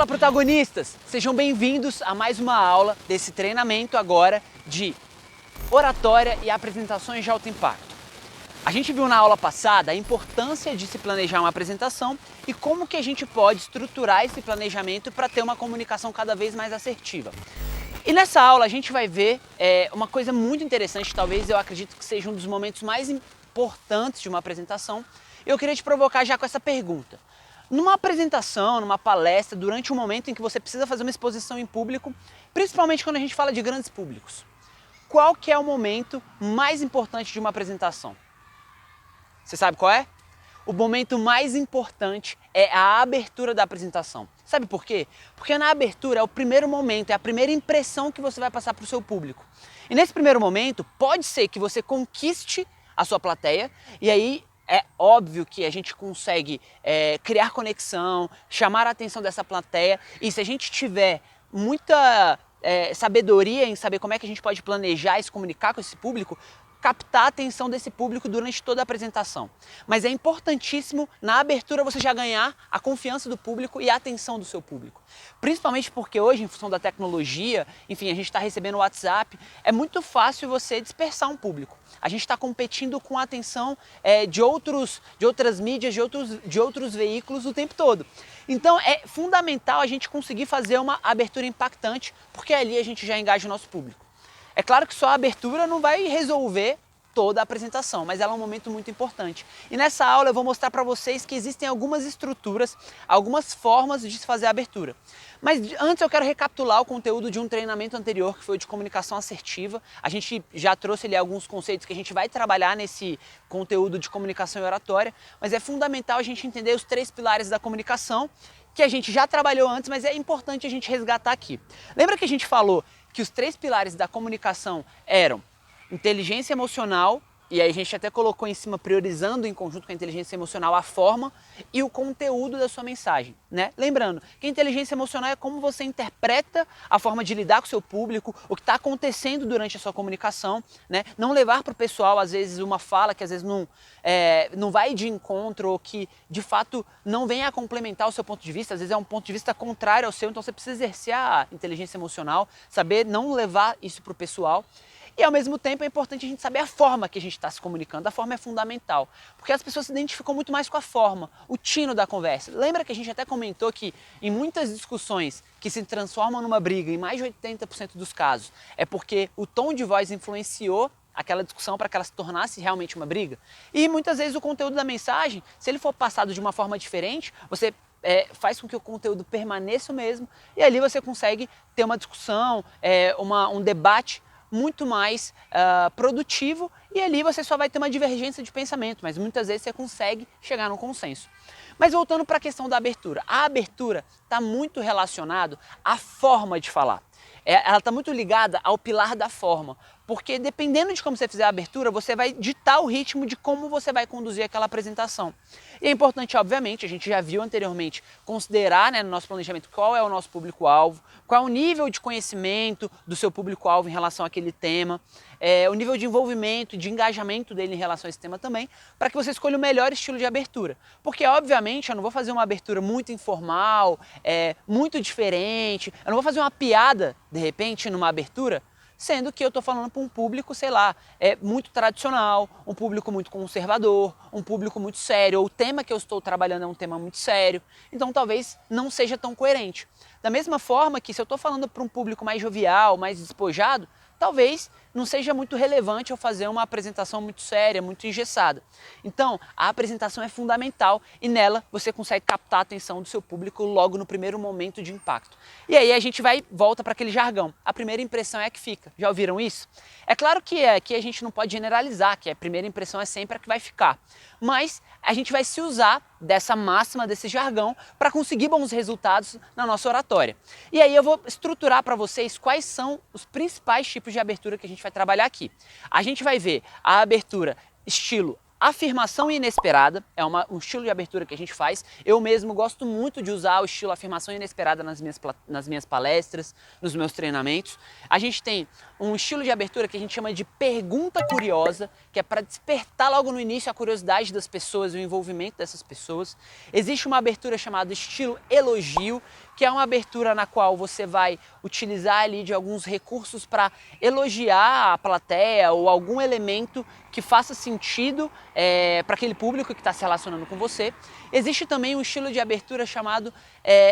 Fala, protagonistas! Sejam bem-vindos a mais uma aula desse treinamento agora de oratória e apresentações de alto impacto. A gente viu na aula passada a importância de se planejar uma apresentação e como que a gente pode estruturar esse planejamento para ter uma comunicação cada vez mais assertiva. E nessa aula a gente vai ver uma coisa muito interessante, talvez eu acredito que seja um dos momentos mais importantes de uma apresentação. Eu queria te provocar já com essa pergunta. Numa apresentação, numa palestra, durante um momento em que você precisa fazer uma exposição em público, principalmente quando a gente fala de grandes públicos, qual que é o momento mais importante de uma apresentação? Você sabe qual é? O momento mais importante é a abertura da apresentação. Sabe por quê? Porque na abertura é o primeiro momento, é a primeira impressão que você vai passar para o seu público. E nesse primeiro momento, pode ser que você conquiste a sua plateia e aí é óbvio que a gente consegue criar conexão, chamar a atenção dessa plateia e se a gente tiver muita sabedoria em saber como é que a gente pode planejar e se comunicar com esse público, captar a atenção desse público durante toda a apresentação. Mas é importantíssimo na abertura você já ganhar a confiança do público e a atenção do seu público. Principalmente porque hoje, em função da tecnologia, enfim, a gente está recebendo o WhatsApp, é muito fácil você dispersar um público. A gente está competindo com a atenção de outras mídias, de outros veículos o tempo todo. Então é fundamental a gente conseguir fazer uma abertura impactante, porque ali a gente já engaja o nosso público. É claro que só a abertura não vai resolver toda a apresentação, mas ela é um momento muito importante. E nessa aula eu vou mostrar para vocês que existem algumas estruturas, algumas formas de se fazer a abertura. Mas antes eu quero recapitular o conteúdo de um treinamento anterior, que foi o de comunicação assertiva. A gente já trouxe ali alguns conceitos que a gente vai trabalhar nesse conteúdo de comunicação e oratória, mas é fundamental a gente entender os 3 pilares da comunicação, que a gente já trabalhou antes, mas é importante a gente resgatar aqui. Lembra que a gente falou que os 3 pilares da comunicação eram inteligência emocional, e aí a gente até colocou em cima, priorizando em conjunto com a inteligência emocional, a forma e o conteúdo da sua mensagem, né? Lembrando que a inteligência emocional é como você interpreta a forma de lidar com o seu público, o que está acontecendo durante a sua comunicação, né? Não levar para o pessoal, às vezes, uma fala que às vezes não vai de encontro ou que, de fato, não vem a complementar o seu ponto de vista, às vezes é um ponto de vista contrário ao seu, então você precisa exercer a inteligência emocional, saber não levar isso para o pessoal. E ao mesmo tempo é importante a gente saber a forma que a gente está se comunicando, a forma é fundamental, porque as pessoas se identificam muito mais com a forma, o tino da conversa. Lembra que a gente até comentou que em muitas discussões que se transformam numa briga, em mais de 80% dos casos, é porque o tom de voz influenciou aquela discussão para que ela se tornasse realmente uma briga? E muitas vezes o conteúdo da mensagem, se ele for passado de uma forma diferente, você faz com que o conteúdo permaneça o mesmo e ali você consegue ter uma discussão, um debate muito mais produtivo e ali você só vai ter uma divergência de pensamento, mas muitas vezes você consegue chegar num consenso. Mas voltando para a questão da abertura, a abertura está muito relacionada à forma de falar. Ela está muito ligada ao pilar da forma, porque dependendo de como você fizer a abertura, você vai ditar o ritmo de como você vai conduzir aquela apresentação. E é importante, obviamente, a gente já viu anteriormente, considerar, né, no nosso planejamento qual é o nosso público-alvo, qual é o nível de conhecimento do seu público-alvo em relação àquele tema, o nível de envolvimento, de engajamento dele em relação a esse tema também, para que você escolha o melhor estilo de abertura. Porque, obviamente, eu não vou fazer uma abertura muito informal, muito diferente, eu não vou fazer uma piada, de repente, numa abertura, sendo que eu estou falando para um público, sei lá, muito tradicional, um público muito conservador, um público muito sério, ou o tema que eu estou trabalhando é um tema muito sério, então talvez não seja tão coerente. Da mesma forma que se eu estou falando para um público mais jovial, mais despojado, talvez não seja muito relevante eu fazer uma apresentação muito séria, muito engessada. Então, a apresentação é fundamental e nela você consegue captar a atenção do seu público logo no primeiro momento de impacto. E aí a gente volta para aquele jargão. A primeira impressão é a que fica. Já ouviram isso? É claro que aqui a gente não pode generalizar, que a primeira impressão é sempre a que vai ficar. Mas a gente vai se usar dessa máxima, desse jargão, para conseguir bons resultados na nossa oratória. E aí eu vou estruturar para vocês quais são os principais tipos de abertura que a gente vai trabalhar aqui. A gente vai ver a abertura estilo Afirmação inesperada é um estilo de abertura que a gente faz. Eu mesmo gosto muito de usar o estilo afirmação inesperada nas minhas palestras, nos meus treinamentos. A gente tem um estilo de abertura que a gente chama de pergunta curiosa, que é para despertar logo no início a curiosidade das pessoas, o envolvimento dessas pessoas. Existe uma abertura chamada estilo elogio, que é uma abertura na qual você vai utilizar ali de alguns recursos para elogiar a plateia ou algum elemento que faça sentido para aquele público que está se relacionando com você. Existe também um estilo de abertura chamado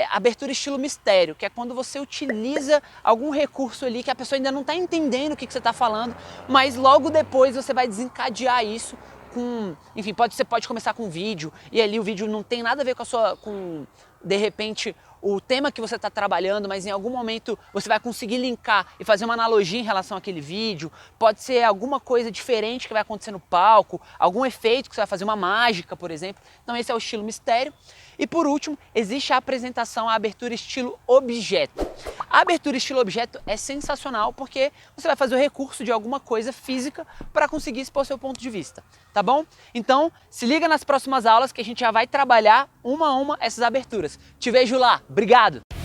abertura estilo mistério, que é quando você utiliza algum recurso ali que a pessoa ainda não está entendendo o que você está falando, mas logo depois você vai desencadear isso com, enfim, você pode começar com um vídeo e ali o vídeo não tem nada a ver com de repente o tema que você está trabalhando, mas em algum momento você vai conseguir linkar e fazer uma analogia em relação àquele vídeo. Pode ser alguma coisa diferente que vai acontecer no palco, algum efeito que você vai fazer, uma mágica, por exemplo. Então esse é o estilo mistério. E por último, existe a apresentação, a abertura estilo objeto. A abertura estilo objeto é sensacional porque você vai fazer o recurso de alguma coisa física para conseguir expor seu ponto de vista, tá bom? Então, se liga nas próximas aulas que a gente já vai trabalhar uma a uma essas aberturas. Te vejo lá. Obrigado!